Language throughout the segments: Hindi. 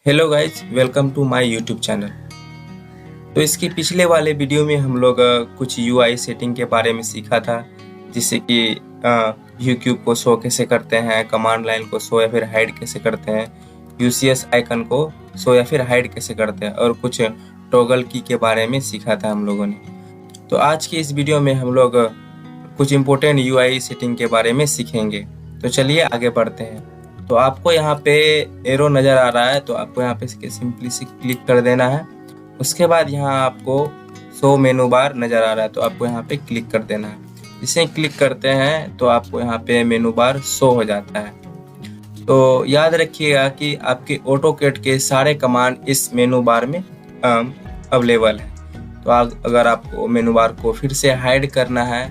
Hello guys, welcome to my YouTube channel. तो इसके पिछले वाले वीडियो में हम लोग कुछ यूआई सेटिंग के बारे में सीखा था, जिससे कि व्यू क्यूब को शो कैसे करते हैं, कमांड लाइन को शो या फिर हाइड कैसे करते हैं, यूसीएस आइकन को शो या फिर हाइड कैसे करते हैं, और कुछ टॉगल की के बारे में सीखा था हम लोगों ने। तो आज की इस वीडियो में हम लोग कुछ इम्पोर्टेंट यूआई सेटिंग के बारे में सीखेंगे। तो चलिए आगे बढ़ते हैं। तो आपको यहाँ पे एरो नज़र आ रहा है, तो आपको यहाँ पे सिंपली से क्लिक कर देना है। उसके बाद यहाँ आपको शो मेनू बार नज़र आ रहा है, तो आपको यहाँ पे क्लिक कर देना है। इसे क्लिक करते हैं तो आपको यहाँ पे मेनू बार शो हो जाता है। तो याद रखिएगा कि आपके ऑटोकैड के सारे कमांड इस मेनू बार में अवेलेबल है। तो अगर आपको मेनू बार को फिर से हाइड करना है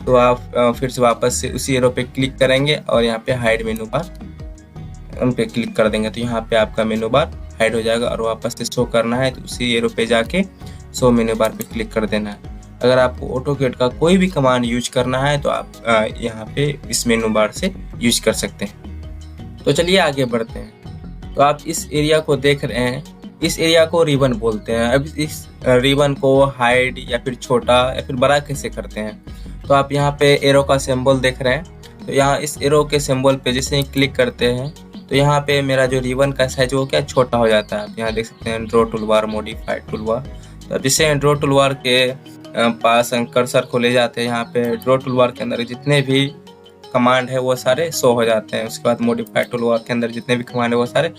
तो आप फिर से वापस से उसी एरो पे क्लिक करेंगे और यहाँ पे हाइड मेनू बार उन पे क्लिक कर देंगे, तो यहाँ पे आपका मेनू बार हाइड हो जाएगा। और वापस से शो करना है तो उसी एरो पे जाके शो मेनू बार पे क्लिक कर देना है। अगर आपको ऑटोकैड का कोई भी कमांड यूज करना है तो आप यहाँ पे इस मेनू बार से यूज कर सकते हैं। तो चलिए आगे बढ़ते हैं। तो आप इस एरिया को देख रहे हैं, इस एरिया को रिबन बोलते हैं। अब इस रिबन को हाइड या फिर छोटा या फिर बड़ा कैसे करते हैं, तो आप यहाँ पे एरो का सिंबल देख रहे हैं। तो यहाँ इस एरो के सिंबल पे जैसे ही क्लिक करते हैं तो यहाँ पे मेरा जो रिबन का साइज वो क्या छोटा हो जाता है। आप यहाँ देख सकते हैं ड्रॉ टूलबार, मॉडिफाइड टूलबार। तो जैसे ड्रॉ टूलबार के पास कर्सर को ले जाते हैं, यहाँ पे ड्रॉ टूलबार के अंदर जितने भी कमांड है वो सारे शो हो जाते हैं। उसके बाद मॉडिफाइड टूलबार के अंदर जितने भी कमांड है वो सारे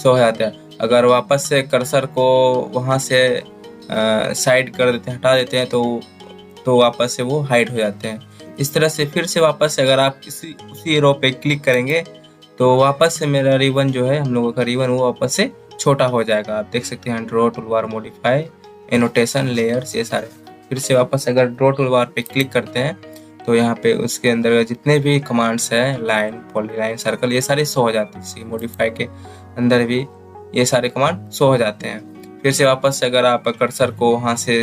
शो हो जाते हैं। अगर वापस से कर्सर को वहाँ से साइड कर देते हैं, हटा देते हैं, तो वापस से वो हाइड हो जाते हैं। इस तरह से फिर से वापस से अगर आप उसी एरो पे क्लिक करेंगे तो वापस से मेरा रिबन जो है, हम लोगों का रिबन, वो वापस से छोटा हो जाएगा। आप देख सकते हैं draw toolbar, modify, annotation, layers, ये सारे। फिर से वापस अगर ड्रॉ टूलबार पे क्लिक करते हैं तो यहाँ पे उसके अंदर जितने भी कमांड्स हैं, लाइन, पॉलीलाइन, सर्कल, ये सारे शो हो जाते हैं। मॉडिफाई के अंदर भी ये सारे कमांड शो हो जाते हैं। फिर से वापस से अगर आप कर्सर को वहाँ से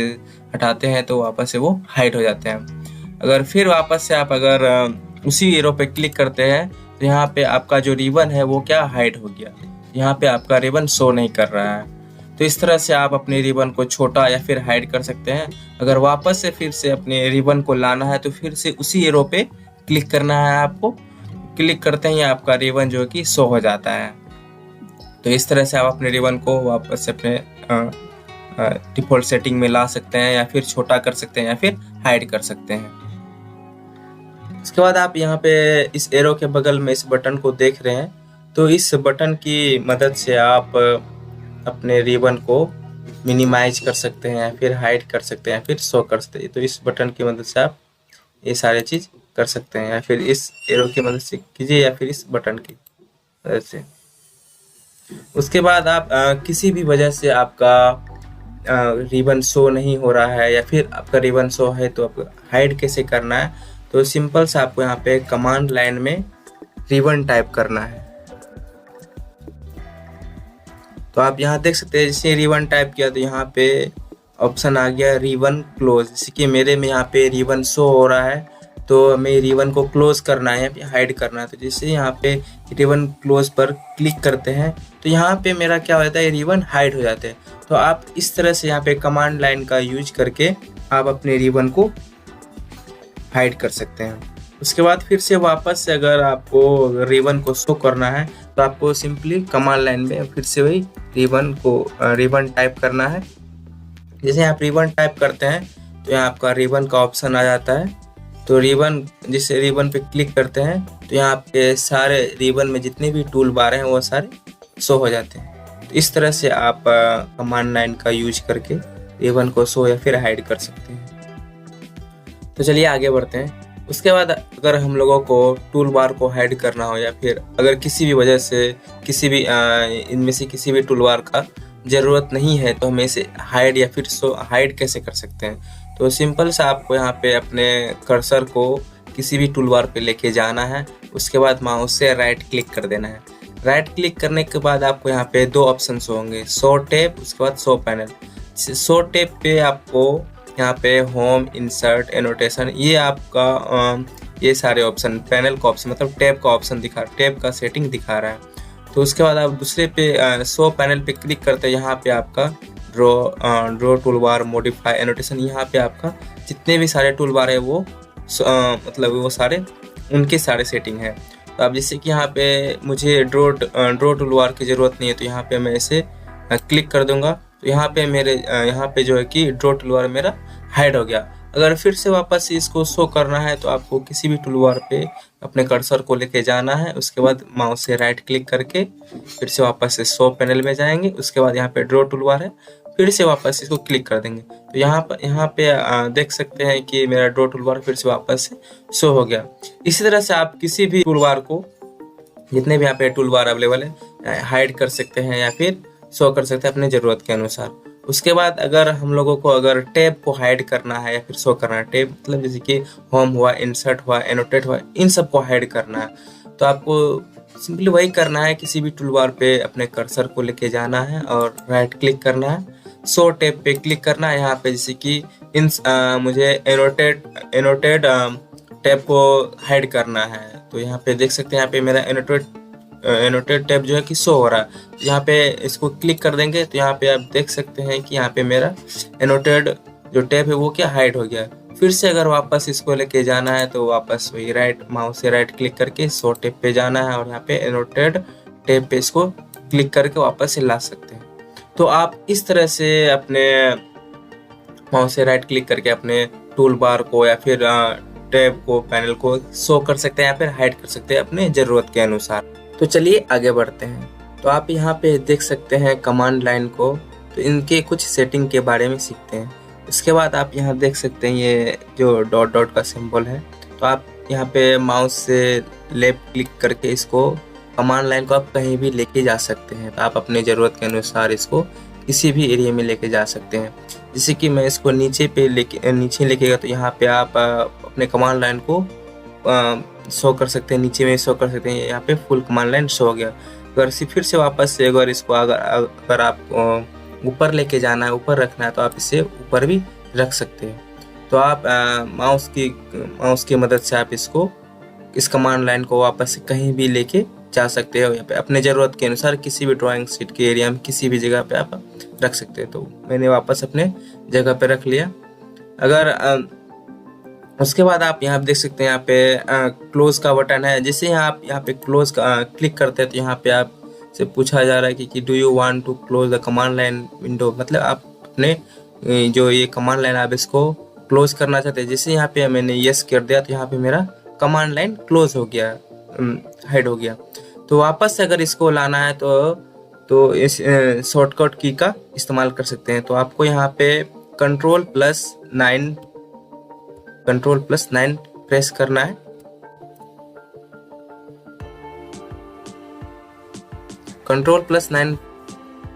हटाते हैं तो वापस से वो हाइड हो जाते हैं। अगर फिर वापस से आप अगर उसी एरो पे क्लिक करते हैं तो यहाँ पे आपका जो रिबन है वो क्या हाइड हो गया, यहाँ पे आपका रिबन शो नहीं कर रहा है। तो इस तरह से आप अपने रिबन को छोटा या फिर हाइड कर सकते हैं। अगर वापस से फिर से अपने रिबन को लाना है तो फिर से उसी एरो पे क्लिक करना है आपको। क्लिक करते ही आपका रिबन जो कि शो हो जाता है। तो इस तरह से आप अपने रिबन को वापस से अपने डिफॉल्ट सेटिंग में ला सकते हैं, या फिर छोटा कर सकते हैं, या फिर हाइड कर सकते हैं। उसके बाद आप यहाँ पे इस एरो के बगल में इस बटन को देख रहे हैं, तो इस बटन की मदद से आप अपने रिबन को मिनिमाइज कर सकते हैं, या फिर हाइड कर सकते हैं, या फिर शो कर सकते हैं। तो इस बटन की मदद से आप ये सारे चीज़ कर सकते हैं, या फिर इस एरो की मदद से कीजिए, या फिर इस बटन की मदद से। उसके बाद आप किसी भी वजह से आपका रिबन शो नहीं हो रहा है, या फिर आपका रिबन शो है, तो आपको हाइड कैसे करना है, तो सिंपल से आपको यहाँ पे कमांड लाइन में रिबन टाइप करना है। तो आप यहाँ देख सकते हैं, जैसे रिबन टाइप किया तो यहाँ पे ऑप्शन आ गया रिबन क्लोज। जैसे कि मेरे में यहाँ पे रिबन शो हो रहा है, तो हमें रिबन को क्लोज करना है, यहाँ पे हाइड करना है। तो जैसे यहाँ पे रिबन क्लोज पर क्लिक करते हैं तो यहाँ पे मेरा क्या हो जाता है, रिबन हाइड हो जाते हैं। तो आप इस तरह से यहाँ पे कमांड लाइन का यूज करके आप अपने रिबन को हाइड कर सकते हैं। उसके बाद फिर से वापस से अगर आपको रिबन को शो करना है तो आपको सिंपली कमांड लाइन में फिर से वही रिबन टाइप करना है। जैसे आप रिबन टाइप करते हैं तो यहाँ आपका रिबन का ऑप्शन आ जाता है। तो रिबन, जिस रिबन पे क्लिक करते हैं तो यहाँ आपके सारे रिबन में जितने भी टूल बार हैं वो सारे शो हो जाते हैं। तो इस तरह से आप कमांड लाइन का यूज करके रिबन को शो या फिर हाइड कर सकते हैं। तो चलिए आगे बढ़ते हैं। उसके बाद अगर हम लोगों को टूल बार को हाइड करना हो, या फिर अगर किसी भी वजह से किसी भी इनमें से किसी भी टूल बार का ज़रूरत नहीं है, तो हम इसे हाइड या फिर शो हाइड कैसे कर सकते हैं। तो सिंपल से आपको यहाँ पे अपने कर्सर को किसी भी टूल बार पे लेके जाना है। उसके बाद माउस से राइट क्लिक कर देना है। राइट क्लिक करने के बाद आपको यहाँ पे दो ऑप्शन होंगे, शो टैब, उसके बाद शो पैनल। शो टैब पे आपको यहाँ पे होम, इंसर्ट, एनोटेशन, ये आपका ये सारे ऑप्शन, पैनल का ऑप्शन मतलब टैब का ऑप्शन टैब का सेटिंग दिखा रहा है। तो उसके बाद आप दूसरे पे शो पैनल पे क्लिक करते हैं। यहाँ पे आपका draw tool bar, modify annotation, यहाँ पे आपका जितने भी सारे टूल बार है वो मतलब वो सारे उनके सारे सेटिंग है। तो अब जैसे कि यहाँ पे मुझे ड्रॉ टूल बार की ज़रूरत नहीं है, तो यहाँ पे मैं इसे क्लिक कर दूंगा। तो यहाँ पे मेरे यहाँ पे जो है कि ड्रॉ टूल बार मेरा हाइड हो गया। अगर फिर से वापस इसको शो करना है तो आपको किसी भी टूल बार पे अपने कर्सर को लेके जाना है। उसके बाद माउस से राइट क्लिक करके फिर से वापस से शो पैनल में जाएंगे। उसके बाद यहाँ पे ड्रॉ टूल बार है, फिर से वापस इसको क्लिक कर देंगे। तो यहाँ पे देख सकते हैं कि मेरा ड्रॉ टूल बार फिर से वापस से शो हो गया। इसी तरह से आप किसी भी टूल बार को, जितने भी यहाँ पे टूल बार अवेलेबल है, हाइड कर सकते हैं या फिर शो कर सकते हैं अपने ज़रूरत के अनुसार। उसके बाद अगर हम लोगों को अगर टैब को हाइड करना है या फिर शो करना है, टैब मतलब जैसे कि होम हुआ, इंसर्ट हुआ, एनोटेट हुआ, इन सब को हाइड करना है, तो आपको सिंपली वही करना है। किसी भी टूल बार पे अपने कर्सर को लेके जाना है और राइट क्लिक करना है, शो टैब पे क्लिक करना है। यहाँ पे जैसे कि मुझे एनोटेट टैब को हाइड करना है, तो यहाँ पे देख सकते हैं यहाँ पे मेरा एनोटेट टैब जो है कि शो हो रहा है। तो यहाँ पे इसको क्लिक कर देंगे तो यहाँ पे आप देख सकते हैं कि यहाँ पे मेरा एनोटेट जो टैब है वो क्या हाइड हो गया। फिर से अगर वापस इसको लेके जाना है तो वापस वही माउस से राइट क्लिक करके शो टैब पे जाना है और यहाँ पे एनोटेट टैब पे इसको क्लिक करके वापस से ला सकते हैं। तो आप इस तरह से अपने माउस से राइट क्लिक करके अपने टूल बार को या फिर टैब को, पैनल को शो कर सकते हैं या फिर हाइड कर सकते हैं अपने ज़रूरत के अनुसार। तो चलिए आगे बढ़ते हैं। तो आप यहाँ पे देख सकते हैं कमांड लाइन को, तो इनके कुछ सेटिंग के बारे में सीखते हैं। उसके बाद आप यहाँ देख सकते हैं ये जो डॉट डॉट का सिंबल है, तो आप यहाँ पे माउस से लेफ्ट क्लिक करके इसको कमांड लाइन को आप कहीं भी लेके जा सकते हैं। तो आप अपने ज़रूरत के अनुसार इसको किसी भी एरिया में लेके जा सकते हैं। जैसे कि मैं इसको नीचे लेके गया, तो यहाँ पे आप अपने कमांड लाइन को शो कर सकते हैं, नीचे में शो कर सकते हैं। यहाँ पे फुल कमांड लाइन शो हो गया। अगर फिर से वापस से अगर इसको अगर आप ऊपर लेके जाना है, ऊपर रखना है, तो आप इसे ऊपर भी रख सकते हैं। तो आप माउस की मदद से आप इस कमांड लाइन को वापस से कहीं भी लेके जा सकते हो। यहाँ पे अपने ज़रूरत के अनुसार किसी भी ड्राइंग शीट के एरिया में किसी भी जगह पे आप रख सकते हैं। तो मैंने वापस अपने जगह पे रख लिया। अगर उसके बाद आप यहाँ देख सकते हैं यहाँ पे क्लोज का बटन है। जैसे आप यहाँ पे क्लोज का क्लिक करते हैं तो यहाँ पे आप से पूछा जा रहा है कि do you want to close the command line window, मतलब आप अपने जो ये कमांड लाइन आप इसको क्लोज करना चाहते हैं। जैसे यहाँ पे मैंने यस कर दिया तो यहाँ पे मेरा कमांड लाइन क्लोज हो गया, हाइड हो गया। तो वापस से अगर इसको लाना है तो इस शॉर्टकट की का इस्तेमाल कर सकते हैं। तो आपको यहाँ पे कंट्रोल+9 प्रेस करना है। कंट्रोल+9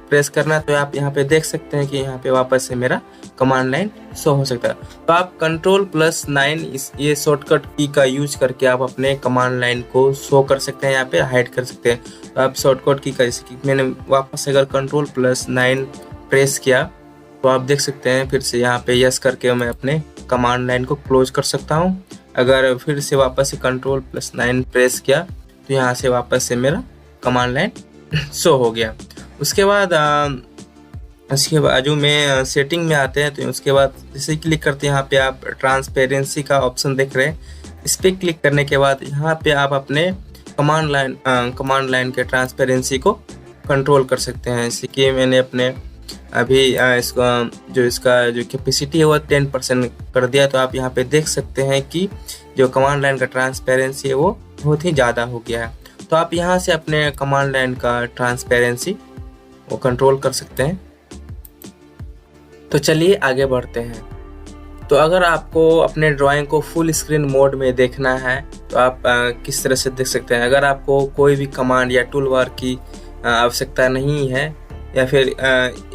प्रेस करना, तो आप यहाँ पे देख सकते हैं कि यहाँ पे वापस से मेरा कमांड लाइन शो हो सकता है। तो आप कंट्रोल+9 ये शॉर्टकट की का यूज करके आप अपने कमांड लाइन को शो कर सकते हैं, यहाँ पे हाइड कर सकते हैं। तो आप शॉर्टकट की का, जैसे कि मैंने वापस से अगर कंट्रोल+9 प्रेस किया तो आप देख सकते हैं फिर से यहाँ पे यस करके मैं अपने कमांड लाइन को क्लोज कर सकता हूँ। अगर फिर से वापस से कंट्रोल+9 प्रेस किया तो यहाँ से वापस से मेरा कमांड लाइन शो हो गया। उसके बाद बाजू में सेटिंग में आते हैं। तो उसके बाद जैसे क्लिक करते हैं यहाँ पे आप ट्रांसपेरेंसी का ऑप्शन देख रहे हैं। इस पर क्लिक करने के बाद यहाँ पे आप अपने कमांड लाइन के ट्रांसपेरेंसी को कंट्रोल कर सकते हैं। जैसे कि मैंने अपने अभी इसका जो कैपेसिटी है वो 10% कर दिया। तो आप यहाँ पे देख सकते हैं कि जो कमांड लाइन का ट्रांसपेरेंसी है वो बहुत ही ज़्यादा हो गया है। तो आप यहाँ से अपने कमांड लाइन का ट्रांसपेरेंसी वो कंट्रोल कर सकते हैं। तो चलिए आगे बढ़ते हैं। तो अगर आपको अपने ड्राइंग को फुल स्क्रीन मोड में देखना है तो आप किस तरह से देख सकते हैं। अगर आपको कोई भी कमांड या टूल बार की आवश्यकता नहीं है या फिर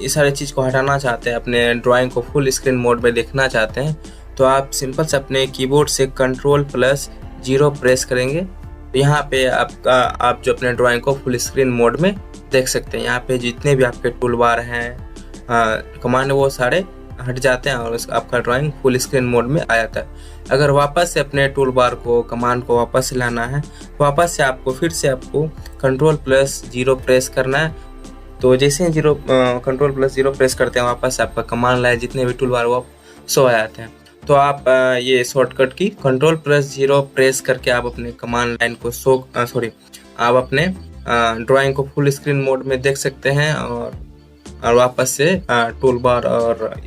ये सारी चीज़ को हटाना चाहते हैं, अपने ड्राइंग को फुल स्क्रीन मोड में देखना चाहते हैं, तो आप सिंपल से अपने कीबोर्ड से कंट्रोल+0 प्रेस करेंगे। तो यहाँ पे आप जो अपने ड्राइंग को फुल स्क्रीन मोड में देख सकते हैं। यहाँ पे जितने भी आपके टूल बार हैं, कमांड वो सारे हट जाते हैं और आपका ड्राइंग फुल स्क्रीन मोड में आ जाता है। अगर वापस से अपने टूल बार को कमांड को वापस से लाना है, वापस से आपको फिर से आपको Ctrl+0 प्रेस करना है। तो जैसे ही Ctrl+0 प्रेस करते हैं वापस से आपका कमांड लाइन जितने भी टूल बार वो शो आ जाते हैं। तो आप ये शॉर्टकट की Ctrl+0 प्रेस करके आप अपने कमांड लाइन को आप अपने ड्राइंग को फुल स्क्रीन मोड में देख सकते हैं और वापस से टूल बार और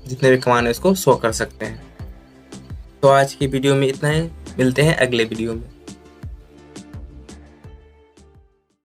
जितने भी कमांड है इसको शो कर सकते हैं। तो आज की वीडियो में इतना ही, मिलते हैं अगले वीडियो में।